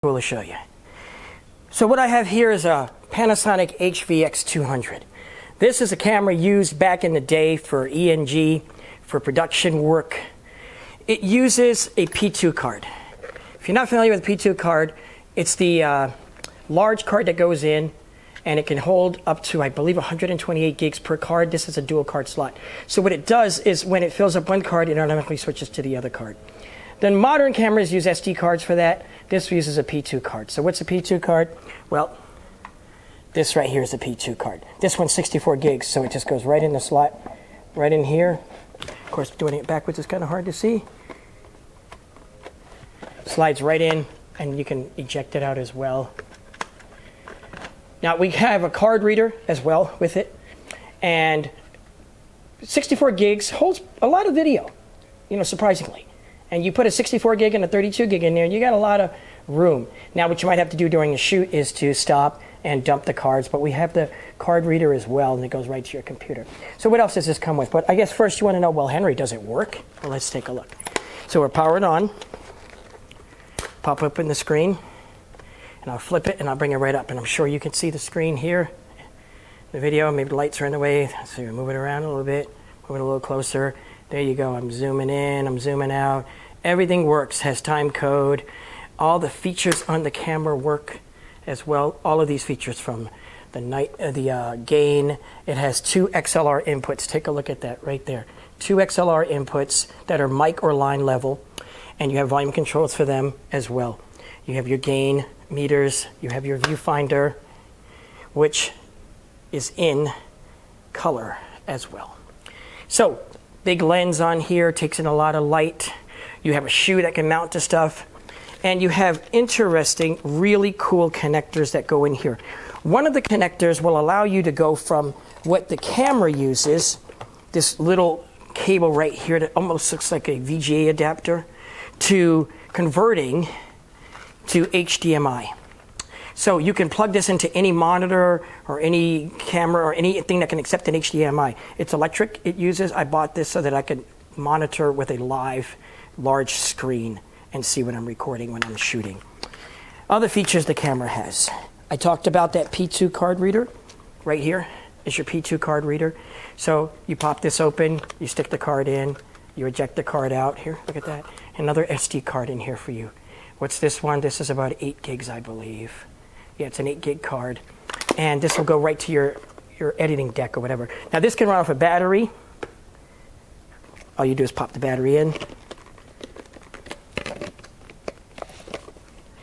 Cool to show you. So what I have here is a Panasonic HVX200. This is a camera used back in the day for ENG, for production work. It uses a P2 card. If you're not familiar with a P2 card, it's the large card that goes in, and it can hold up to, I believe, 128 gigs per card. This is a dual card slot. So what it does is when it fills up one card, it automatically switches to the other card. Then modern cameras use SD cards for that. This uses a P2 card. So what's a P2 card? Well, this right here is a P2 card. This one's 64 gigs, so it just goes right in the slot, right in here. Of course, doing it backwards is kind of hard to see. Slides right in, and you can eject it out as well. Now, we have a card reader as well with it, and 64 gigs holds a lot of video, surprisingly. And you put a 64 gig and a 32 gig in there, and you got a lot of room. Now, what you might have to do during the shoot is to stop and dump the cards, but we have the card reader as well, and it goes right to your computer. So what else does this come with? But I guess first you want to know, well, Henry, does it work? Well, let's take a look. So we're powered on. Pop open the screen, and I'll flip it, and I'll bring it right up. And I'm sure you can see the screen here, the video. Maybe the lights are in the way, so you move it around a little bit, move it a little closer. There you go. I'm zooming in, I'm zooming out. Everything works, has time code. All the features on the camera work as well. All of these features from the gain. It has 2 XLR inputs. Take a look at that right there. 2 XLR inputs that are mic or line level, and you have volume controls for them as well. You have your gain meters. You have your viewfinder, which is in color as well. So, big lens on here, takes in a lot of light. You have a shoe that can mount to stuff. And you have interesting, really cool connectors that go in here. One of the connectors will allow you to go from what the camera uses, this little cable right here that almost looks like a VGA adapter, to converting to HDMI. So you can plug this into any monitor or any camera or anything that can accept an HDMI. It's electric, it uses. I bought this so that I could monitor with a live large screen and see what I'm recording when I'm shooting. Other features the camera has. I talked about that P2 card reader. Right here is your P2 card reader. So you pop this open, you stick the card in, you eject the card out. Here, look at that. Another SD card in here for you. What's this one? This is about 8 gigs, I believe. Yeah, it's an 8 gig card. And this will go right to your editing deck or whatever. Now this can run off a battery. All you do is pop the battery in.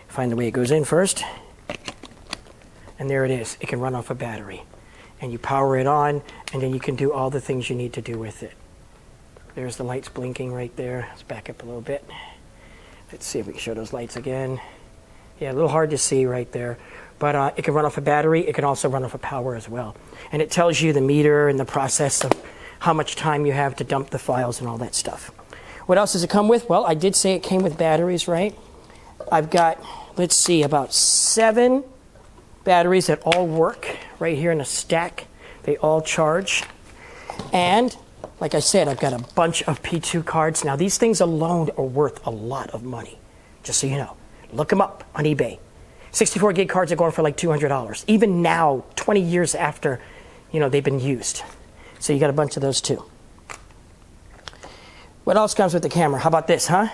Find the way it goes in first. And there it is. It can run off a battery. And you power it on, and then you can do all the things you need to do with it. There's the lights blinking right there. Let's back up a little bit. Let's see if we can show those lights again. Yeah, a little hard to see right there. But it can run off a battery. It can also run off a power as well. And it tells you the meter and the process of how much time you have to dump the files and all that stuff. What else does it come with? Well, I did say it came with batteries, right? I've got, let's see, about 7 batteries that all work right here in a stack. They all charge. And like I said, I've got a bunch of P2 cards. Now, these things alone are worth a lot of money, just so you know. Look them up on eBay. 64 gig cards are going for like $200. Even now, 20 years after, they've been used. So you got a bunch of those too. What else comes with the camera? How about this, huh?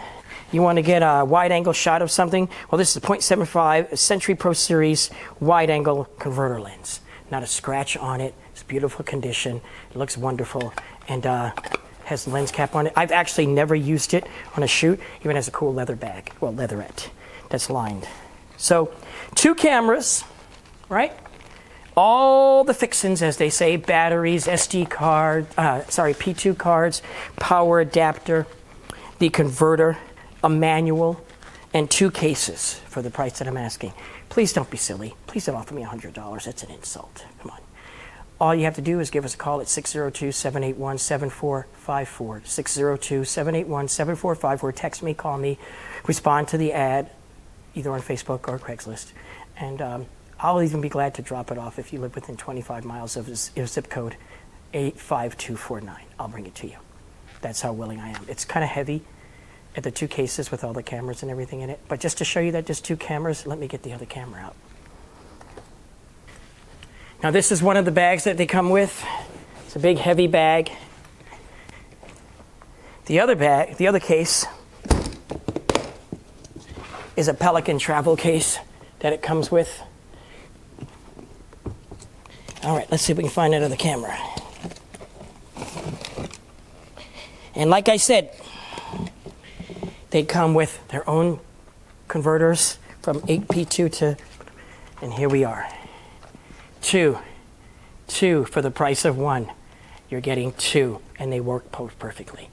You want to get a wide-angle shot of something? Well, this is a 0.75 Century Pro Series wide-angle converter lens. Not a scratch on it. It's beautiful condition. It looks wonderful. And has a lens cap on it. I've actually never used it on a shoot. Even has a cool leather bag. Well, leatherette that's lined. So 2 cameras, right? All the fixins, as they say, batteries, SD card, P2 cards, power adapter, the converter, a manual, and 2 cases for the price that I'm asking. Please don't be silly. Please don't offer me $100. That's an insult. Come on. All you have to do is give us a call at 602-781-7454. 602-781-7454. Text me, call me, respond to the ad, either on Facebook or Craigslist. And I'll even be glad to drop it off if you live within 25 miles of zip code 85249. I'll bring it to you. That's how willing I am. It's kind of heavy. at the 2 cases with all the cameras and everything in it. But just to show you that there's 2 cameras, let me get the other camera out. Now this is one of the bags that they come with. It's a big heavy bag. The other case is a Pelican travel case that it comes with. All right, let's see if we can find that other camera. And like I said, they come with their own converters from 8P2 to, and here we are. 2 for the price of 1. You're getting 2, and they work perfectly.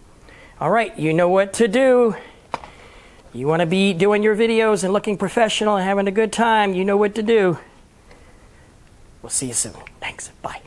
All right, you know what to do. You want to be doing your videos and looking professional and having a good time, you know what to do. We'll see you soon. Thanks. Bye.